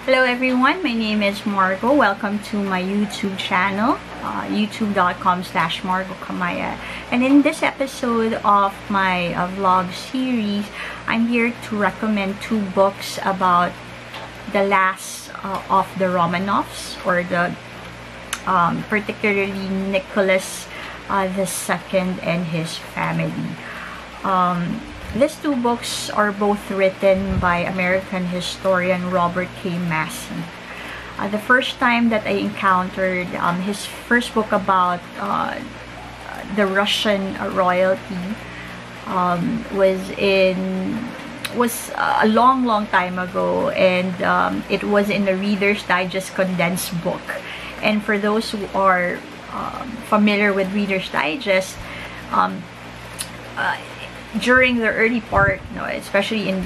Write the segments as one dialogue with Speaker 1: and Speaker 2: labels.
Speaker 1: Hello everyone, my name is Margaux. Welcome to my YouTube channel, youtube.com/Margaux Kamaya. And in this episode of my vlog series, I'm here to recommend two books about the last of the Romanovs, or the particularly Nicholas II and his family. These two books are both written by American historian Robert K. Massie. The first time that I encountered his first book about the Russian royalty was a long time ago, and it was in the Reader's Digest condensed book. And for those who are familiar with Reader's Digest, during the early part, especially in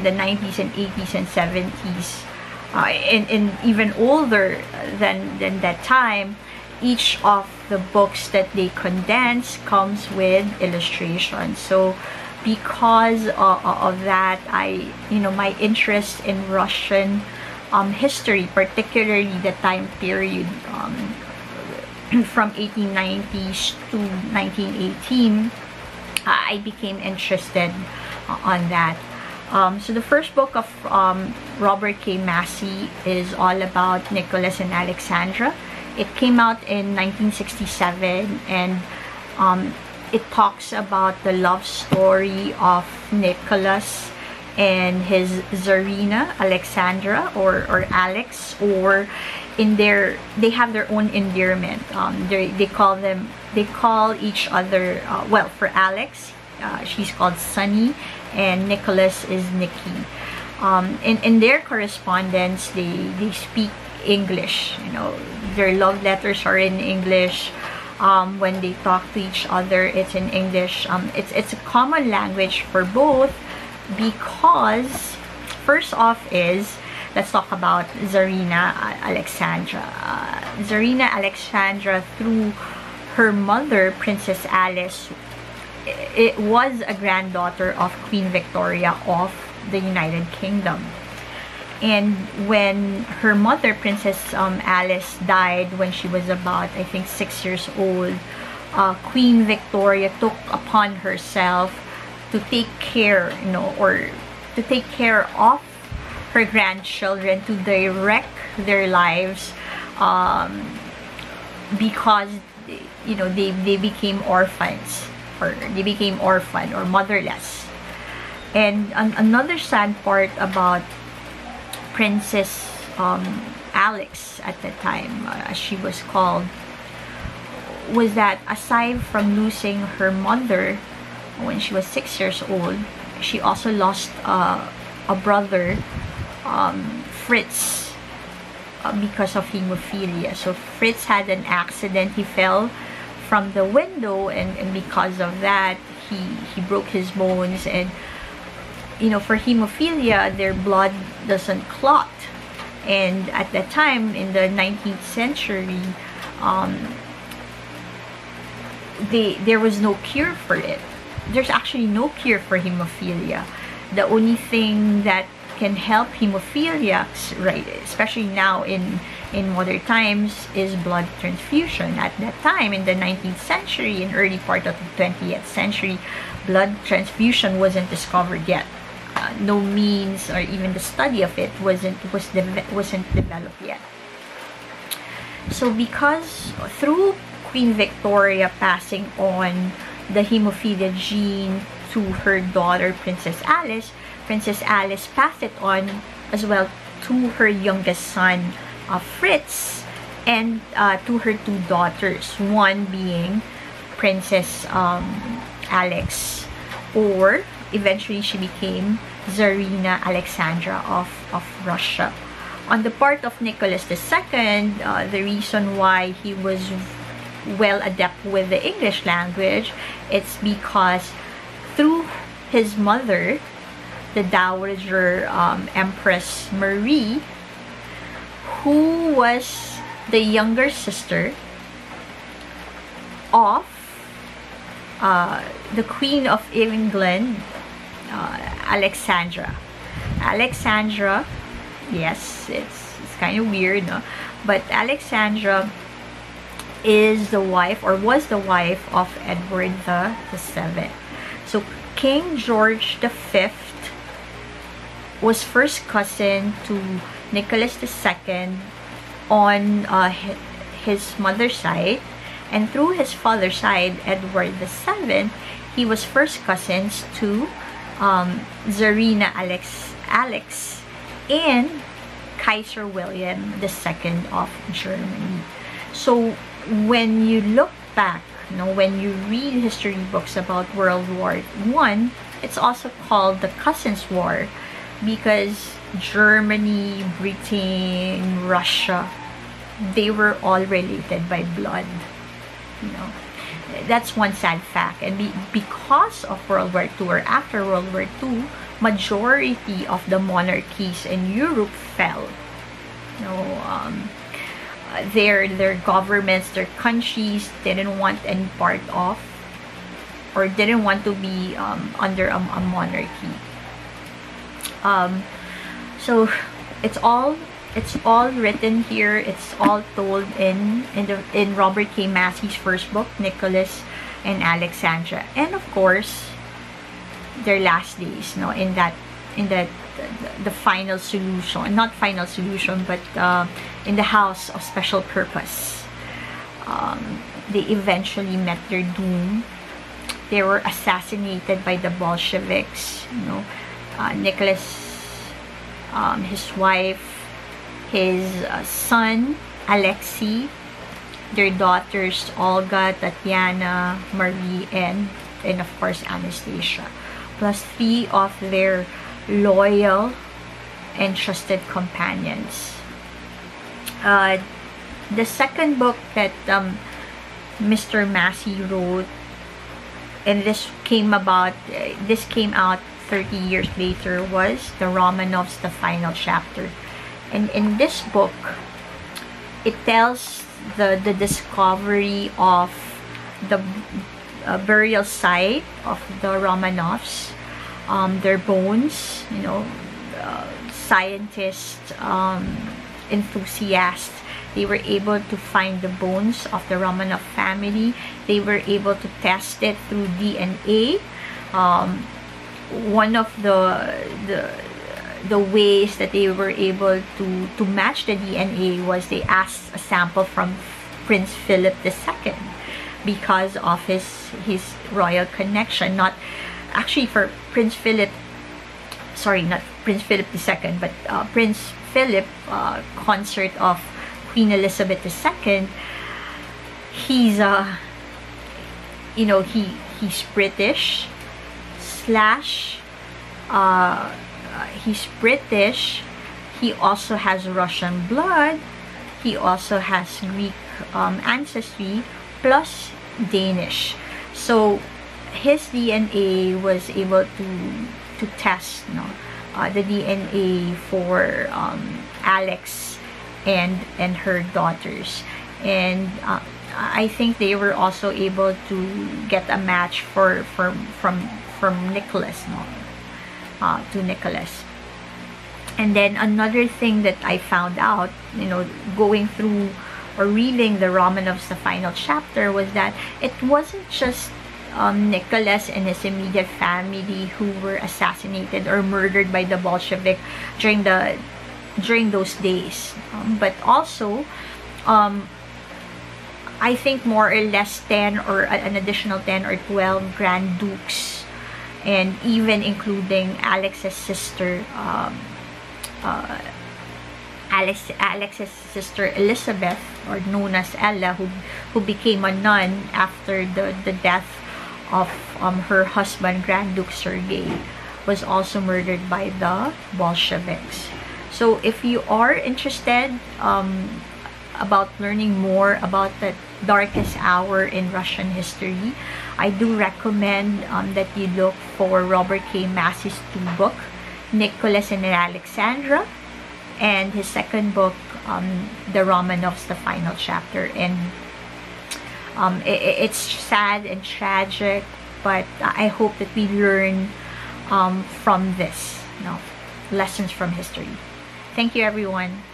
Speaker 1: the 90s and 80s and 70s, and even older than that time, each of the books that they condense comes with illustrations. So because of that, my interest in Russian history, particularly the time period from 1890s to 1918, I became interested on that. So the first book of Robert K. Massie is all about Nicholas and Alexandra. It came out in 1967, and it talks about the love story of Nicholas and his Tsarina Alexandra, or Alex, or they have their own endearment. They call each other, well, for Alex, she's called Sunny, and Nicholas is Nicky. In their correspondence, they speak English. Their love letters are in English. When they talk to each other, it's in English. It's a common language for both, because first off let's talk about Tsarina Alexandra. Tsarina Alexandra, through her mother, Princess Alice, it was a granddaughter of Queen Victoria of the United Kingdom. And when her mother, Princess Alice, died when she was about, I think, 6 years old, Queen Victoria took upon herself to take care, or to take care of her grandchildren, to direct their lives, because they became orphans, or they became orphaned or motherless. And another sad part about Princess Alex at the time, as she was called, was that aside from losing her mother when she was 6 years old, she also lost a brother, Fritz, because of hemophilia. So Fritz had an accident. He fell from the window, and because of that, he broke his bones. And for hemophilia, their blood doesn't clot. And at that time, in the 19th century, there was no cure for it. There's actually no cure for hemophilia. The only thing that can help hemophiliacs, right, especially now in modern times, is blood transfusion. At that time, in the 19th century and early part of the 20th century, blood transfusion wasn't discovered yet. No means, or even the study of it wasn't developed yet. So because through Queen Victoria passing on the hemophilia gene to her daughter, Princess Alice passed it on as well to her youngest son, Fritz, and to her two daughters, one being Princess Alex, or eventually she became Tsarina Alexandra of Russia. On the part of Nicholas II, the reason why he was well adept with the English language, it's because through his mother, the Dowager Empress Marie, who was the younger sister of the Queen of England, Alexandra. Alexandra Yes, it's kind of weird, no? But Alexandra is the wife, or was the wife, of Edward the Seventh. So King George V was first cousin to Nicholas II on his mother's side, and through his father's side, Edward VII, he was first cousins to Tsarina Alex and Kaiser William II of Germany. So when you look back, you know, when you read history books about World War I, it's also called the Cousins' War, because Germany, Britain, Russia, they were all related by blood. You know, that's one sad fact. And because of World War II, or after World War II, majority of the monarchies in Europe fell. You know, their governments, their countries didn't want any part of, or didn't want to be under a monarchy. So it's all written here. It's all told in Robert K. Massie's first book, Nicholas and Alexandra, and of course their last days. No, in the final solution, not final solution, but in the House of Special Purpose. They eventually met their doom. They were assassinated by the Bolsheviks. You know, Nicholas, his wife, his son Alexei, their daughters Olga, Tatiana, Marie, and of course Anastasia, plus 3 of their loyal and trusted companions. The second book that Mr. Massie wrote, and this came out 30 years later, was the Romanovs, the final chapter. And in this book, it tells the discovery of the burial site of the Romanovs, their bones. You know, scientists, enthusiasts, they were able to find the bones of the Romanov family. They were able to test it through DNA. One of the ways that they were able to match the DNA was they asked a sample from Prince Philip II, because of his royal connection. Not actually for Prince Philip, sorry, not Prince Philip II, but Prince Philip, consort of Queen Elizabeth II. He's you know, he's British slash he's British. He also has Russian blood. He also has Greek ancestry, plus Danish. So his DNA was able to test, you know, the DNA for Alex and her daughters, and I think they were also able to get a match from Nicholas, no, to Nicholas. And then another thing that I found out, you know, going through or reading the Romanovs, the final chapter, was that it wasn't just Nicholas and his immediate family who were assassinated or murdered by the Bolshevik during those days, but also I think more or less 10 or an additional 10 or 12 Grand Dukes, and even including Alex's sister, Alex's sister Elizabeth, or known as Ella, who became a nun after the death of her husband, Grand Duke Sergei, was also murdered by the Bolsheviks. So if you are interested about learning more about the darkest hour in Russian history, I do recommend that you look for Robert K. Massie's 2 book, Nicholas and Alexandra, and his second book, the Romanovs, the final chapter. And it's sad and tragic, but I hope that we learn from this, you know, lessons from history. Thank you, everyone.